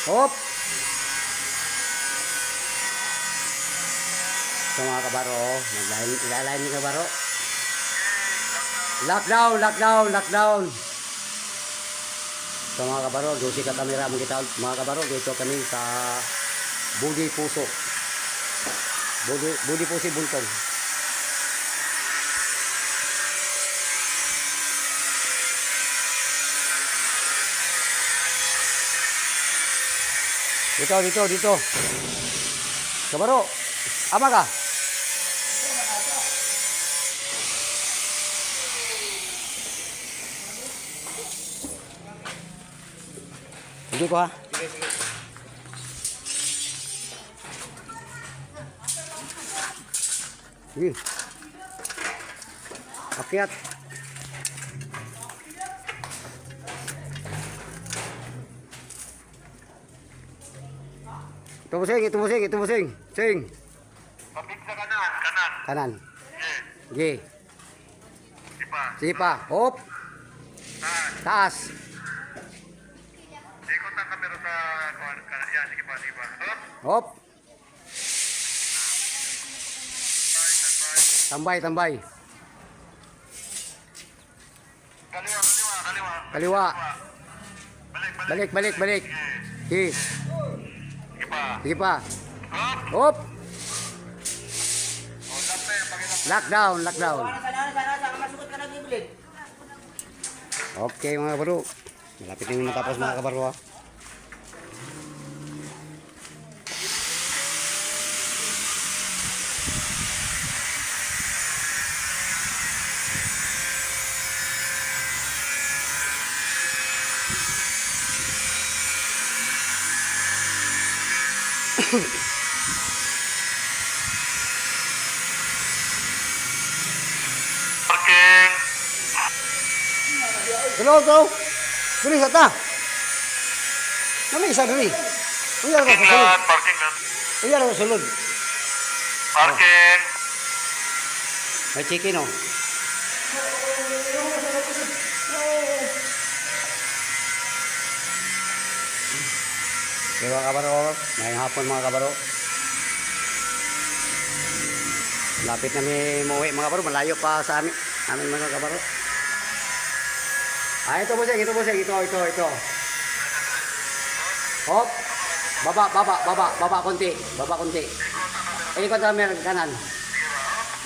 Hop. So mga kabaro, nag-line ni kabaro. Lockdown, lockdown, lockdown. So mga kabaro, dosi ka kamera kita mga kabaro, dito kami sa Budi Puso. Budi Puso Buntong. Dito. Kabaro, ama ka? Hindi ko ha? Sige. Akyat. Ito mo sing. Sing. Pabig sa kanan. Kanan. Yes. Sige. Sipa. Hop. Taas. Ikot ang kamera sa kanan. Yan, sige pa. Hop. Tambay. Tambay. Kaliwa. Balik. Sige. Sige pa. Hop. Hop. Lockdown. Okay mga kabaro. Malapit na yung matapos mga kabaro ha. Parking. Go. Dali sa ta. Nami isa dali. Uyar ka sa sulod. Parking lang. Uyar ka sa sulod. Parking. May chicken oh. Okay mga kabaro. Ngayong hapon mga kabaro. Lapit na may muwi mga kabaro. Malayo pa sa amin mga kabaro. Ito busing. Ito. Hop. Baba konti. Ilikot na meron kanan.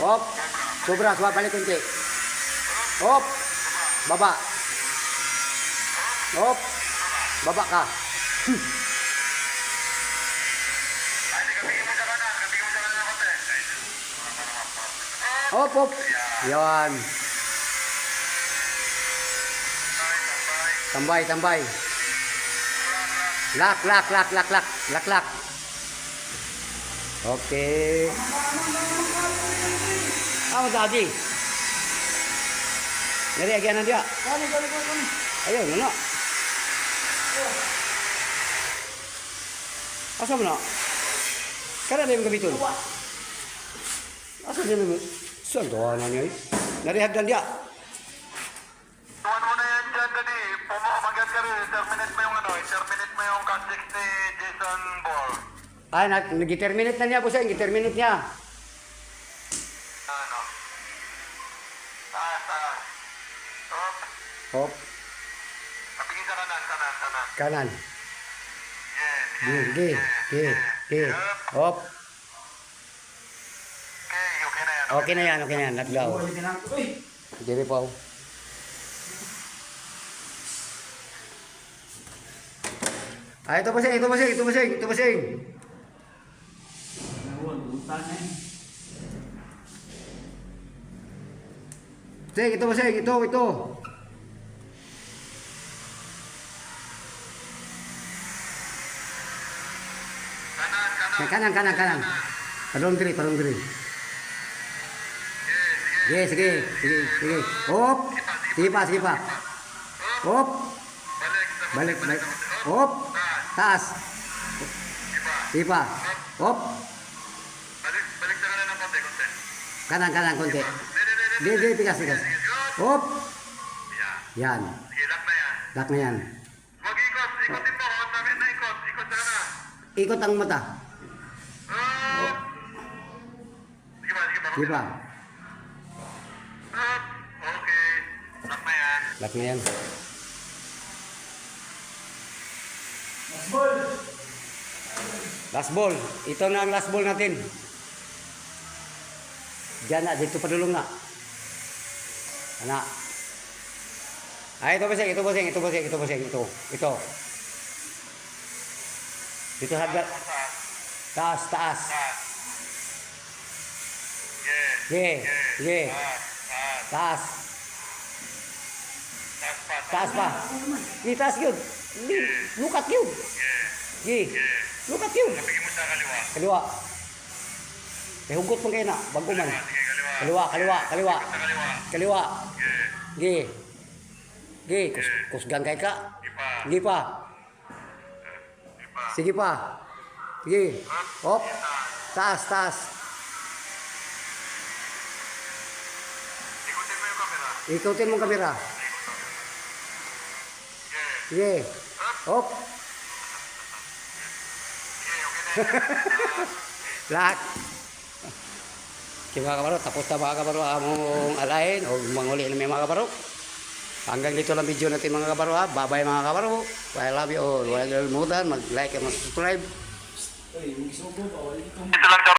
Hop. Sobra, balik konti. Hop. Baba. Hop. Baba ka. Hop. Yan. Tambay. Lak. Okay. Tadi. Dari agian dia. Ayo, no. Asa mo na? Kada na yung gabiton. Asa din mo? Saan doon na niya? Narihag dan dia. Tuwan mo na yan dyan, Dadi. Pumagat ka rin. Terminate mo yung contact ni Jason Ball. Ay, nag-terminate na niya po siya. Nag-terminate niya. Ano? Taas. Hop. Kapigin sa kanan. Kanan. Yes. Ge. Hop. Okay na yan. Okay na yan. Naglaw. Jadi po. Ito basing. Ito basing. Ito. Kanan. Parong diri. Sige. Hop. Sige pa. Hop. Balik. Hop. Taas. Sige pa. Hop. Balik sa kanan ng konti. Kanan konti. Di, pikas. Hop. Yan. Yan. Sige, lock na yan. Lock na yan. Huwag ikot. Ikotin mo. Huwag namin na ikot. Ikot sana. Ikot ang mata. Sige ba? Sige ba? Di ba? Okay. Lock na yan. Lock na yan. Last ball. Ito na ang last ball natin. Diyan na, dito padulong na. Ana. Ay, ito bossing, ito bossing, ito bossing, ito bossing, ito. Ito. Dito hagdat. Taas, taas. Yeah. Yeah, yeah. Taas. Taas pa. Di taas yun. Di, lukat yun. Di, lukat yun. Bigyan mo sa kaliwa. Kaliwa. May hugot pang kayo na, bago man. Sige, kaliwa. Kaliwa, kaliwa, kaliwa. Sa kaliwa. Kaliwa. Yeah. Gi. Gi, kusgan kay ka. Ipa. Gi pa. Ipa. Sige pa. Sige. Hop. Taas, taas. Ikutin mo yung camera. Ikutin mong kamera. Yeah. Sige. Hop. Yeah, okay na. Lahat. Okay mga kabaro, tapos na mga kabaro among alain o manghuli na may mga kabaro. Hanggang dito lang video natin mga kabaro ha. Bye-bye mga kabaro. I love you all. Huwag kalimutan mag-like at mag-subscribe. Ito lang